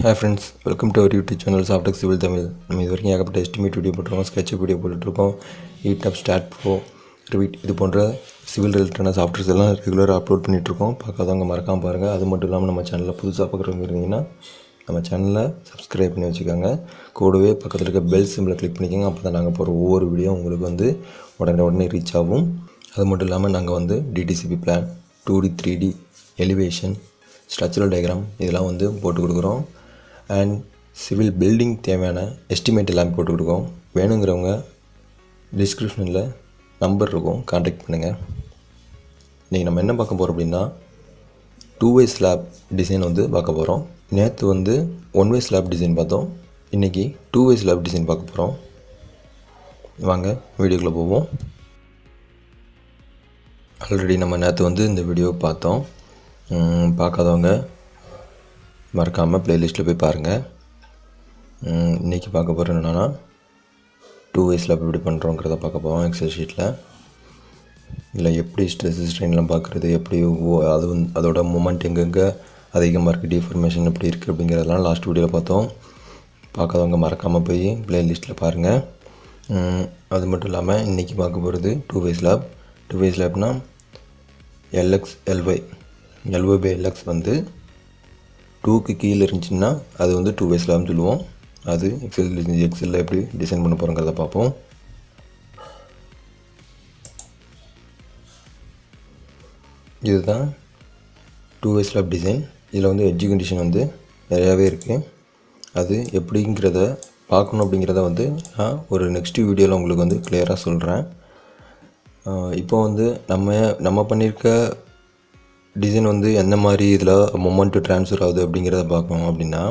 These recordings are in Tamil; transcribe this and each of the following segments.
Hi friends, welcome to our YouTube channel Softech Civil Tamil. நம்ம இது வரைக்கும் ஏகப்பட்ட எஸ்டிமேட் வீடியோ போட்டிருக்கோம், SKETCHUP வீடியோ போட்டுட்ருக்கோம், ETABS STAIR Pro, Revit இது போன்ற சிவில் ரிலேட்டடான சாஃப்ட்வேர்ஸ் எல்லாம் ரெகுலராக அப்லோட் பண்ணிகிட்ருக்கோம். பார்க்காதவங்க மறக்காமல் பாருங்கள். அது மட்டும் இல்லாமல் நம்ம சேனலில் புதுசாக பார்க்குறவங்க இருந்தீங்கன்னா நம்ம சேனலை சப்ஸ்கிரைப் பண்ணி வச்சுக்கோங்க. கூடவே பக்கத்தில் இருக்க பெல் சிம்பிளை கிளிக் பண்ணிக்கோங்க. அப்போ தான் நாங்கள் போகிற ஒவ்வொரு வீடியோ உங்களுக்கு உடனே ரீச் ஆகும். அது மட்டும் இல்லாமல் நாங்கள் DTCP plan, 2D 3D elevation, structural diagram இதெல்லாம் போட்டு கொடுக்குறோம். அண்ட் சிவில் பில்டிங் தேவையான எஸ்டிமேட் எல்லாம் போட்டு கொடுக்கோம். வேணுங்கிறவங்க டிஸ்கிரிப்ஷனில் நம்பர் இருக்கும், கான்டாக்ட் பண்ணுங்கள். இன்றைக்கி நம்ம என்ன பார்க்க போகிறோம் அப்படின்னா 2-way ஸ்லாப் டிசைன் பார்க்க போகிறோம். நேற்று 1-way ஸ்லாப் டிசைன் பார்த்தோம். இன்றைக்கி 2-way ஸ்லாப் டிசைன் பார்க்க போகிறோம். வாங்க வீடியோக்குள்ளே போவோம். ஆல்ரெடி நம்ம நேற்று இந்த வீடியோ பார்த்தோம். பார்க்காதவங்க மறக்காமல் ப்ளேலிஸ்ட்டில் போய் பாருங்கள். இன்றைக்கி பார்க்க போகிறது என்னென்னா 2-way ஸ்லாப் எப்படி பண்ணுறோங்கிறத பார்க்க போகிறோம். எக்ஸல் ஷீட்டில் இல்லை எப்படி ஸ்ட்ரெஸ் ஸ்ட்ரெயின்லாம் பார்க்குறது, எப்படி அதோட மூமெண்ட் எங்கெங்கே அதிகமாக இருக்குது, டிஃபார்மேஷன் எப்படி இருக்குது அப்படிங்கிறதெல்லாம் லாஸ்ட் வீடியோவில் பார்த்தோம். பார்க்காதவங்க மறக்காமல் போய் ப்ளேலிஸ்ட்டில் பாருங்கள். அது மட்டும் இல்லாமல் இன்றைக்கி பார்க்க போகிறது 2-way slab. 2-way ஸ்லாப்னால் LX LY by LX 2க்கு கீழே இருந்துச்சுன்னா அது 2-way ஸ்லாப்னு சொல்லுவோம். அது எக்ஸலில் எப்படி டிசைன் பண்ண போகிறோங்கிறத பார்ப்போம். இதுதான் 2-way ஸ்லாப் டிசைன். இதில் எட்ஜ் கண்டிஷன் நிறையாவே இருக்குது. அது எப்படிங்கிறத பார்க்கணும் அப்படிங்கிறத நான் ஒரு நெக்ஸ்ட் வீடியோவில் உங்களுக்கு கிளியராக சொல்கிறேன். இப்போ நம்ம பண்ணியிருக்க டிசைன் எந்த மாதிரி இதில் மொமெண்ட்டு ட்ரான்ஸ்ஃபர் ஆகுது அப்படிங்கிறத பார்க்கணும். அப்படின்னா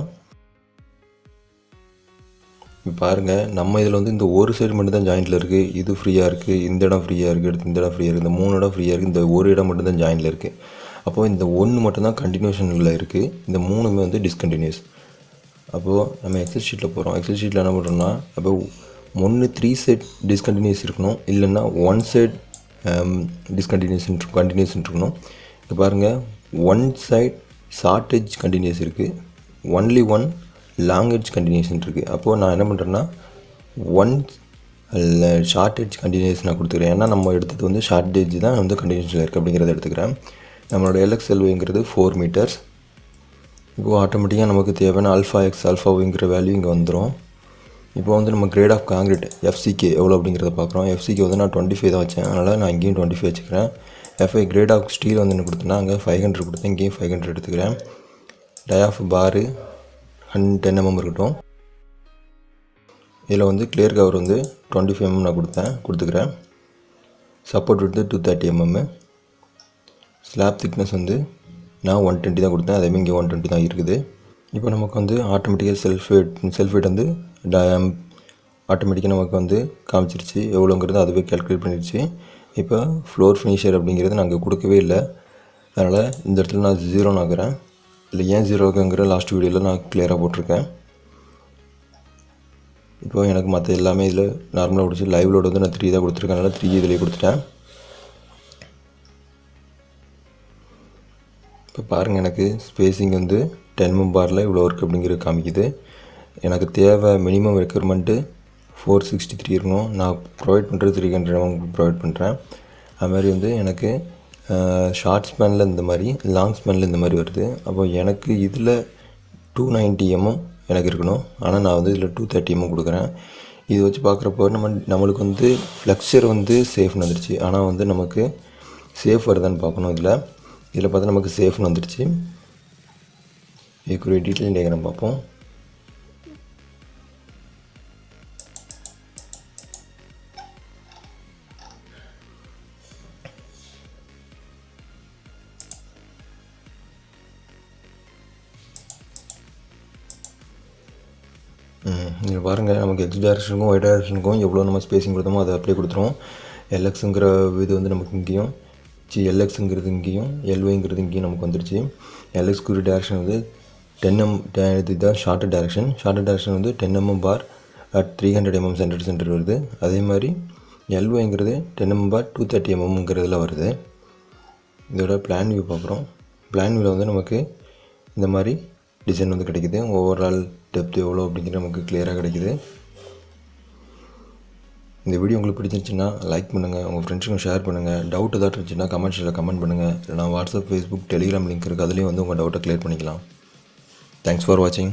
இப்போ பாருங்கள், நம்ம இதில் இந்த ஒரு சைடு மட்டும் தான் ஜாயிண்டில் இருக்குது. இது ஃப்ரீயாக இருக்குது, இந்த இடம் ஃப்ரீயாக இருக்குது, எடுத்து இந்த இடம் ஃப்ரீயாக இருக்குது, இந்த 3 இடம் ஃப்ரீயாக இருக்குது, இந்த ஒரு இடம் மட்டும் தான் ஜாயிண்டில் இருக்குது. அப்போது இந்த 1 மட்டும் தான் கண்டினியூஷனில் இருக்குது, இந்த 3மே டிஸ்கண்டினியூஸ். அப்போது நம்ம எக்ஸல் ஷீட்டில் போகிறோம். எக்ஸல் ஷீட்டில் என்ன பண்ணுறோம்னா, அப்போ 1 3 சைட் டிஸ்கண்டினியூஸ் இருக்கணும், இல்லைன்னா 1 சைட் கண்டினியூஸ் இருக்கணும். இப்போ பாருங்கள், 1 சைட் ஷார்ட் எட்ஜ் கண்டினியூஸ் இருக்குது, ஒன்லி 1 லாங் எட்ஜ் கண்டினியூஷன் இருக்குது. அப்போது நான் என்ன பண்ணுறேன்னா 1 ஷார்ட் எட்ஜ் கண்டினியூஸ் நான் கொடுத்துக்கிறேன். ஏன்னா நம்ம எடுத்தது ஷார்ட் எட்ஜ் தான் கண்டினியூஷனில் இருக்குது அப்படிங்கிறத எடுத்துக்கிறேன். நம்மளோட LXLYங்கிறது 4 மீட்டர்ஸ். இப்போது ஆட்டோமேட்டிக்காக நமக்கு தேவையான ஆல்ஃபாங்கிற வேல்யூ இங்கே வந்துடும். இப்போ நம்ம கிரேட் ஆஃப் காங்கிரீட் FCK எவ்வளோ அப்படிங்கிறத பார்க்குறோம். FCK நான் 25 தான் வச்சேன், அதனால் நான் இங்கேயும் 25 வச்சுக்கிறேன். FI கிரேட் ஆஃப் ஸ்டீல் என்ன கொடுத்தேன்னா அங்கே 500 கொடுத்தேன், இங்கேயும் 500 எடுத்துக்கிறேன். டை ஆஃப் பாரு 10 mm இருக்கட்டும். இதில் கிளியர் கவர் 25 mm நான் கொடுத்துக்கிறேன். Support 230 mm. ஸ்லாப் திக்னஸ் நான் 120 தான் கொடுத்தேன், அதேமாதிரி இங்கே 120 தான் இருக்குது. இப்போ நமக்கு ஆட்டோமேட்டிக்காக செல்ஃபேட் ஆட்டோமேட்டிக்காக நமக்கு காமிச்சிருச்சு எவ்வளோங்கிறது, அதுவே கேல்குலேட் பண்ணிடுச்சு. இப்போ ஃப்ளோர் ஃபினிஷர் அப்படிங்கிறது நாங்கள் கொடுக்கவே இல்லை, அதனால் இந்த இடத்துல நான் 0 ஆக்குறேன். இல்லை ஏன் 0ங்கிற லாஸ்ட் வீடியோவில் நான் கிளியராக போட்டிருக்கேன். இப்போ எனக்கு மற்ற எல்லாமே இதில் நார்மலாக பிடிச்சி லைவ் லோடு நான் 3 தான் கொடுத்துருக்கேன், அதனால் 3 இதிலே கொடுத்துட்டேன். இப்போ பாருங்கள், எனக்கு ஸ்பேஸிங் 10 mm பாரில் இவ்வளோ இருக்குது அப்படிங்கிறது காமிக்குது. எனக்கு தேவை மினிமம் ரெக்யர்மெண்ட்டு 463 இருக்கணும். நான் ப்ரொவைட் பண்ணுறது 300 mm ப்ரொவைட் பண்ணுறேன். அதுமாதிரி எனக்கு ஷார்ட் ஸ்பேனில் இந்த மாதிரி, லாங் ஸ்பேனில் இந்த மாதிரி வருது. அப்போ எனக்கு இதில் 290 mm எனக்கு இருக்கணும், ஆனால் நான் இதில் 230 mm கொடுக்குறேன். இது வச்சு பார்க்குறப்போ நம்மளுக்கு ஃப்ளெக்சர் சேஃப்னு வந்துடுச்சு. ஆனால் நமக்கு சேஃப் வருதான்னு பார்க்கணும். இதில் பார்த்தா நமக்கு சேஃப்னு வந்துடுச்சு. இதுக்குரிய டீட்டெயில் டயக்ராம் பார்ப்போம். இங்கே பாருங்கள், நமக்கு எக்ஸ் டைரக்ஷனுக்கும் ஒய் டைரக்ஷனுக்கும் எவ்வளோ நம்ம ஸ்பேஸிங் கொடுத்தோமோ அதை அப்படியே கொடுத்துருவோம். LXங்கிற இது நமக்கு இங்கேயும், LXங்கிறது இங்கேயும், LYங்கிறது இங்கேயும் நமக்கு வந்துடுச்சு. LXக்குரிய டேரக்ஷன் 10 mm. இதுதான் short direction. 10 mm bar at 300 mm centre வருது. அதே மாதிரி LYங்கிறது 10 mm பார் 230 mmங்கிறதுல வருது. இதோட பிளான் வியூ பார்க்குறோம். பிளான் வியூவில் நமக்கு இந்த மாதிரி டிசைன் வந்து கிடைக்குது. ஓவரால் டெப்த் எவ்வளோ அப்படிங்கிறது நமக்கு கிளியராக கிடைக்குது. இந்த வீடியோ உங்களுக்கு பிடிச்சிருந்துச்சுன்னா லைக் பண்ணுங்கள், உங்கள் ஃப்ரெண்ட்ஸுக்கும் ஷேர் பண்ணுங்கள். டவுட் ஏதாச்சும் இருந்துச்சுன்னா கமெண்ட்ஸில் கமெண்ட் பண்ணுங்கள். இல்லைனா வாட்ஸ்அப், ஃபேஸ்புக், டெலிகிராம் லிங்க் இருக்குது, அதுலேயும் வந்து உங்கள் டவுட்டை கிளியர் பண்ணிக்கலாம். தேங்க்ஸ் ஃபார் வாட்சிங்.